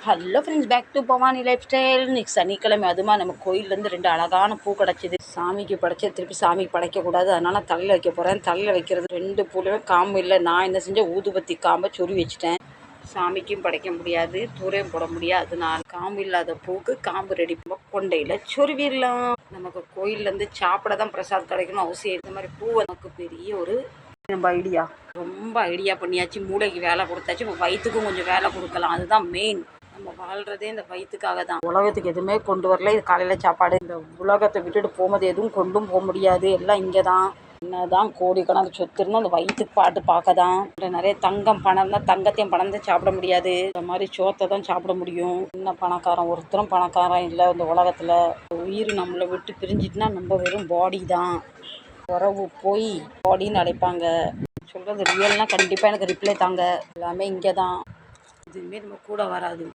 Hello friends, back to Bhavani lifestyle. இன்னைக்கு சனிக்கிழமை, அதுமா நம்ம கோயிலேருந்து 2 அழகான பூ கிடச்சிது. சாமிக்கு படைச்ச திருப்பி சாமிக்கு படைக்கக்கூடாது, அதனால் தலையில் வைக்க போகிறேன். தலையில் வைக்கிறது 2 பூலையும் காம்பு இல்லை. நான் என்ன செஞ்சேன், ஊதுபத்தி காம்பை சொருவி வச்சுட்டேன். சாமிக்கும் படைக்க முடியாது, தூரையும் போட முடியாது. அதனால காம்பு இல்லாத பூக்கு காம்பு ரெடி கொண்டையில் சொருவிடலாம். நமக்கு கோயிலேருந்து சாப்பிட தான் பிரசாத் கிடைக்கணும் அவசியம். இந்த மாதிரி பூவை நமக்கு பெரிய ஒரு நம்ம ஐடியா, ரொம்ப ஐடியா பண்ணியாச்சு. மூளைக்கு வேலை கொடுத்தாச்சு, இப்போ வயிற்றுக்கும் கொஞ்சம் வேலை கொடுக்கலாம். அதுதான் மெயின். நம்ம வாழ்கிறதே இந்த வயிற்றுக்காக தான். உலகத்துக்கு எதுவுமே கொண்டு வரல. இது காலையில் சாப்பாடு. இந்த உலகத்தை விட்டுட்டு போகும்போது எதுவும் கொண்டும் போக முடியாது. எல்லாம் இங்கே தான். என்னதான் கோடிக்கணக்கு சொத்து இருந்தால் அந்த வயிற்றுக்கு பாட்டு பார்க்க தான். நிறைய தங்கம் பணம் தான், தங்கத்தையும் பணம் தான் சாப்பிட முடியாது. இந்த மாதிரி சோத்தை தான் சாப்பிட முடியும். என்ன பணக்காரன் ஒருத்தரும் பணக்காரன் இல்லை இந்த உலகத்தில். உயிர் நம்மளை விட்டு பிரிஞ்சிட்டுனா நம்ம வெறும் பாடி தான். உறவு போய் பாடின்னு அழைப்பாங்க. சொல்கிறது ரியல்னால் கண்டிப்பாக எனக்கு ரிப்ளை தாங்க. எல்லாமே இங்கே தான். எதுவுமே நம்ம கூட வராது.